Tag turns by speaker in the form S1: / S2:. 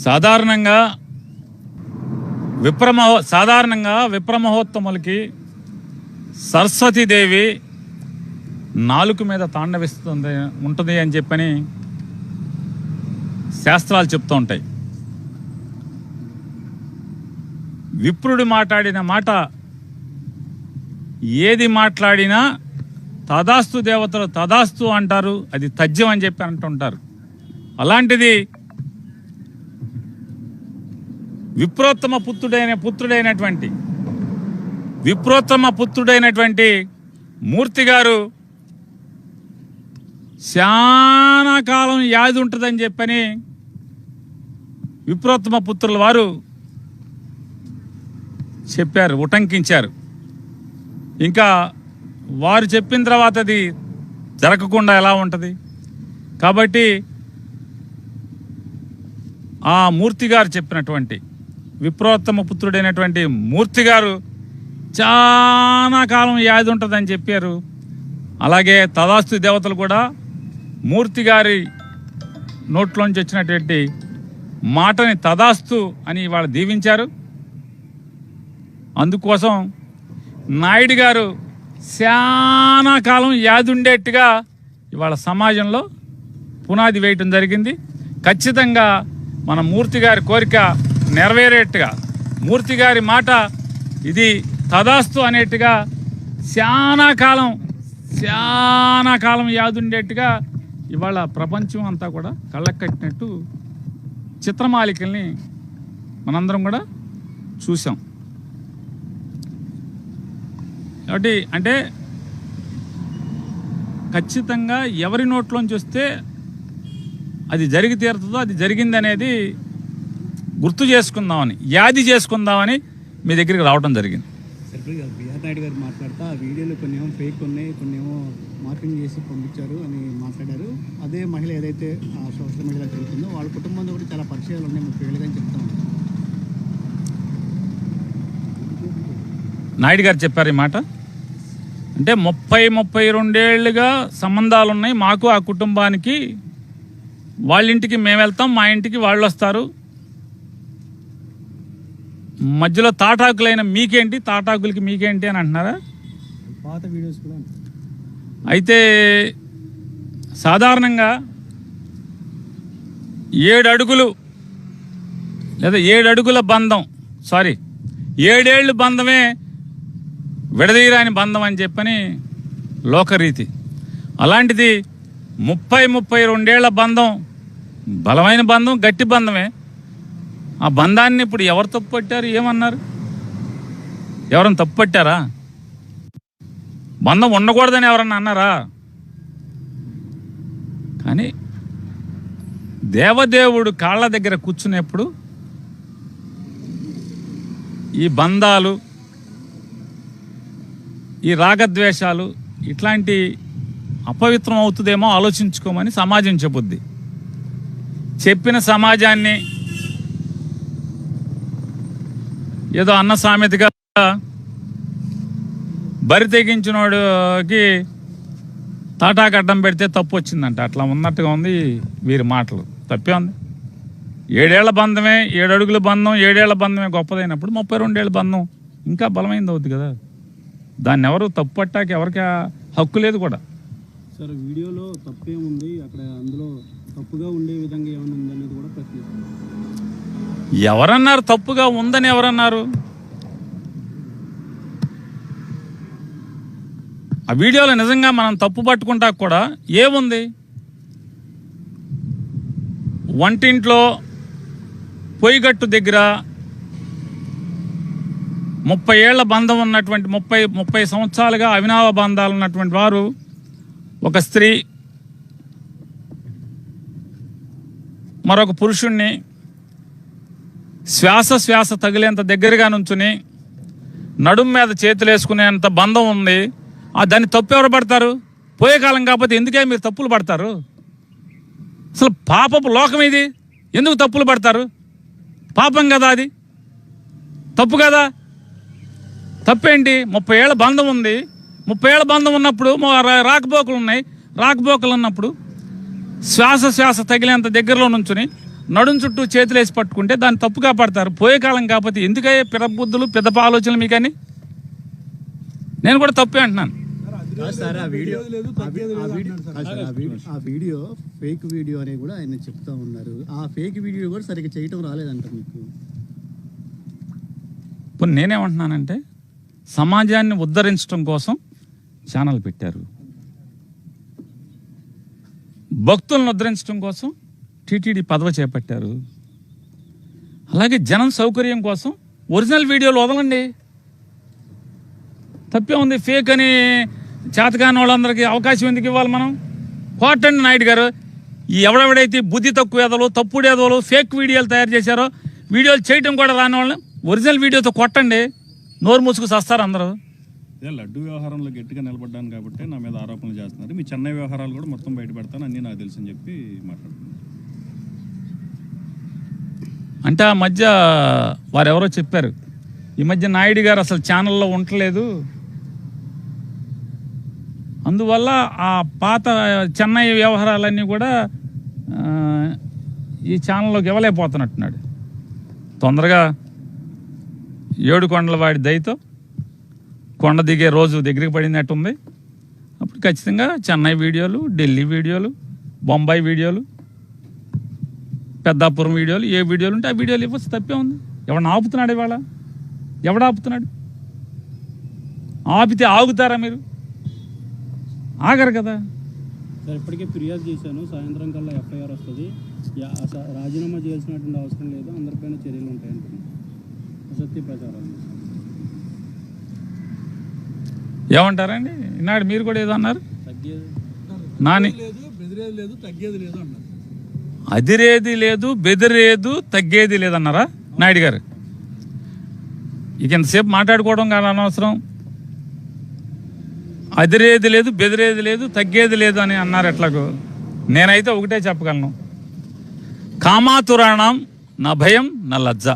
S1: సాధారణంగా విప్రమహోత్తములకి సరస్వతీదేవి నాలుక మీద ఉంటుంది అని చెప్పని శాస్త్రాలు చెప్తూ ఉంటాయి. విప్రుడు మాట్లాడిన మాట ఏది మాట్లాడినా తదాస్తు దేవతలు తదాస్తు అంటారు, అది తథ్యం అని చెప్పి అంటుంటారు. అలాంటిది విప్రోత్తమ పుత్రుడైనటువంటి మూర్తి గారు చాలా కాలం వ్యాధి ఉంటుందని చెప్పని విప్రోత్తమ పుత్రుల వారు చెప్పారు, ఉటంకించారు. ఇంకా వారు చెప్పిన తర్వాత అది జరగకుండా ఎలా ఉంటుంది? కాబట్టి ఆ మూర్తి గారు చెప్పినటువంటి విప్రోత్తమ పుత్రుడైనటువంటి మూర్తి గారు చాలా కాలం వ్యాధి ఉంటుందని చెప్పారు. అలాగే తదాస్తు దేవతలు కూడా మూర్తి గారి నోట్లోంచి వచ్చినటువంటి మాటని తదాస్తు అని ఇవాళ దీవించారు. అందుకోసం నాయుడు గారు చాలా కాలం వ్యాధి ఉండేట్టుగా ఇవాళ సమాజంలో పునాది వేయటం జరిగింది. ఖచ్చితంగా మన మూర్తి గారి కోరిక నెరవేరేట్టుగా, మూర్తి గారి మాట ఇది తదాస్తు అనేట్టుగా చాలా కాలం వ్యాధి ఉండేట్టుగా ఇవాళ ప్రపంచం అంతా కూడా కళ్ళకు కట్టినట్టు చిత్రమాలికల్ని మనందరం కూడా చూసాం. కాబట్టి అంటే ఖచ్చితంగా ఎవరి నోట్లోంచి వస్తే అది జరిగి తీరుతుందో అది జరిగిందనేది గుర్తు చేసుకుందామని, యాది చేసుకుందామని మీ దగ్గరికి రావడం జరిగింది.
S2: బిఆర్ నాయుడు గారు మాట్లాడుతూ ఆ వీడియోలో కొన్నేమో ఫేక్ ఉన్నాయి, కొన్నేమో మార్కింగ్ చేసి పంపించారు అని మాట్లాడారు. అదే మహిళ ఏదైతే సోషల్ మీడియాలో జరుగుతుందో వాళ్ళ కుటుంబంలో కూడా చాలా పరిచయాలు ఉన్నాయి, 30 ఏళ్ళుగా అని చెప్తా ఉన్నారు.
S1: నాయుడు గారు చెప్పారు ఈ మాట. అంటే 32 ఏళ్ళుగా సంబంధాలు ఉన్నాయి మాకు, ఆ కుటుంబానికి. వాళ్ళ ఇంటికి మేము వెళ్తాం, మా ఇంటికి వాళ్ళు వస్తారు. మధ్యలో తాటాకులైన మీకేంటి, తాటాకులకి మీకేంటి అని అంటున్నారా?
S2: పాత వీడియోస్ కూడా.
S1: అయితే సాధారణంగా 7 అడుగులు లేదా 7 అడుగుల బంధం, 7 ఏళ్ళు బంధమే విడదీయరాని బంధం అని చెప్పని లోకరీతి. అలాంటిది 32 ఏళ్ల బంధం బలమైన బంధం, గట్టి బంధమే. ఆ బంధాన్ని ఇప్పుడు ఎవరు తప్పు పట్టారు? ఏమన్నారు? ఎవరన్నా తప్పు పట్టారా? బంధం ఉండకూడదని ఎవరన్నా అన్నారా? కానీ దేవదేవుడు కాళ్ళ దగ్గర కూర్చునేప్పుడు ఈ బంధాలు, ఈ రాగద్వేషాలు ఇట్లాంటి అపవిత్రం అవుతుందేమో ఆలోచించుకోమని సమాజం చెబుద్ది. చెప్పిన సమాజాన్ని ఏదో అన్న సామెతగా బరి తెగించినోడికి తాటాకు అడ్డం పెడితే తప్పు వచ్చిందంట. అట్లా ఉన్నట్టుగా ఉంది వీరి మాటలు. తప్పే ఉంది. 7 ఏళ్ల బంధమే, 7 అడుగుల బంధం, 7 ఏళ్ల బంధమే గొప్పదైనప్పుడు 32 ఏళ్ల బంధం ఇంకా బలమైంది అవుతుంది కదా. దాన్ని ఎవరు తప్పు పట్టాక ఎవరికి హక్కు లేదు కూడా.
S2: సార్ వీడియోలో తప్పేముంది, అక్కడ అందులో తప్పుగా ఉండే విధంగా ఏమైనా ఉందనేది కూడా ప్రశ్నిస్తారు.
S1: ఎవరన్నారు తప్పుగా ఉందని? ఎవరన్నారు? ఆ వీడియోలో నిజంగా మనం తప్పు పట్టుకుంటా కూడా ఏముంది? వంటింట్లో పొయ్యిగట్టు దగ్గర 30 ఏళ్ల బంధం ఉన్నటువంటి 30 సంవత్సరాలుగా అవినావ బంధాలు ఉన్నటువంటి వారు, ఒక స్త్రీ మరొక పురుషుణ్ణి శ్వాస తగిలేంత దగ్గరగా నుంచుని నడుం మీద చేతులు వేసుకునేంత బంధం ఉంది. దాన్ని తప్పు ఎవరు పడతారు? పోయే కాలం కాకపోతే ఎందుకే మీరు తప్పులు పడతారు? అసలు పాపపు లోకం ఇది, ఎందుకు తప్పులు పడతారు? పాపం కదా అది, తప్పు కదా. తప్పేంటి? 30 ఏళ్ల బంధం ఉంది. 30 ఏళ్ల బంధం ఉన్నప్పుడు రాకపోకలు ఉన్నాయి. రాకపోకలు ఉన్నప్పుడు శ్వాస తగిలేంత దగ్గరలో నుంచుని నడుం చుట్టూ చేతులేసి పట్టుకుంటే దాన్ని తప్పు కాపాడతారు. పోయే కాలం కాకపోతే ఎందుకయ్యే పిరబుద్ధులు పెద్దప ఆలోచనలు మీకని? నేను కూడా తప్పే అంటున్నాను.
S2: సార్ ఆ వీడియో ఫేక్ వీడియో అని కూడా ఆయన చెప్తా ఉన్నారు. ఆ ఫేక్ వీడియో కూడా సరిగ్గా చేయటం రాలేదంట మీకు.
S1: ఇప్పుడు నేనేమంటున్నానంటే సమాజాన్ని ఉద్ధరించడం కోసం ఛానల్ పెట్టారు, భక్తులను ఉద్ధరించడం కోసం టీటీడీ పదవి చేపట్టారు. అలాగే జనం సౌకర్యం కోసం ఒరిజినల్ వీడియోలు వదలండి, తప్పే ఉంది. ఫేక్ అని చేతకాని వాళ్ళందరికీ అవకాశం ఎందుకు ఇవ్వాలి మనం? కోటండి నాయుడు గారు, ఈ ఎవడెవడైతే బుద్ధి తక్కువ ఎదలు, తప్పుడు ఎదలు, ఫేక్ వీడియోలు తయారు చేశారో, వీడియోలు చేయటం కూడా రాని వాళ్ళని ఒరిజినల్ వీడియోతో కొట్టండి, నోరు మూసుకు వస్తారు అందరూ.
S3: ఇదే లడ్డు వ్యవహారంలో గట్టిగా నిలబడ్డాను కాబట్టి నా మీద ఆరోపణలు చేస్తున్నారు. మీ చెన్నై వ్యవహారాలు కూడా మొత్తం బయట పెడతాను, అన్నీ నాకు తెలుసు అని చెప్పి మాట్లాడుతున్నాను.
S1: అంటే ఆ మధ్య వారెవరో చెప్పారు, ఈ మధ్య నాయుడు గారు అసలు ఛానల్లో ఉండలేదు, అందువల్ల ఆ పాత చెన్నై వ్యవహారాలన్నీ కూడా ఈ ఛానల్లోకి ఇవ్వలేకపోతున్నట్టున్నాడు. తొందరగా ఏడుకొండల వాడి దయతో కొండ దిగే రోజు దగ్గరికి పడినట్టుంది. అప్పుడు ఖచ్చితంగా చెన్నై వీడియోలు, ఢిల్లీ వీడియోలు, బొంబాయి వీడియోలు, పెద్దాపురం వీడియోలు, ఏ వీడియోలు ఉంటే ఆ వీడియోలు ఇవ్వచ్చు, తప్పే ఉంది. ఎవరిని ఆపుతున్నాడు ఇవాళ? ఎవడు ఆపుతున్నాడు? ఆపితే ఆగుతారా మీరు? ఆగరు కదా.
S4: సార్ ఇప్పటికే ఫిర్యాదు చేశాను, సాయంత్రం కల్లా ఎఫ్ఐఆర్ వస్తుంది, రాజీనామా చేయాల్సినటువంటి అవసరం లేదు, అందరిపైన చర్యలు ఉంటాయంటే అసత్య ప్రచారం.
S1: ఏమంటారండి? ఈనాడు మీరు కూడా ఏదో అన్నారు, నాని
S4: బెదిరేది లేదు తగ్గేది లేదు అన్నారు.
S1: అదిరేది లేదు బెదిరేదు తగ్గేది లేదన్నారా నాయుడు గారు? ఇక ఎంతసేపు మాట్లాడుకోవడం కాదు అనవసరం. అదిరేది లేదు బెదిరేది లేదు తగ్గేది లేదు అని అన్నారు. ఎట్లాగో నేనైతే ఒకటే చెప్పగలను, కామాతురాణం నా భయం నా లజ్జ.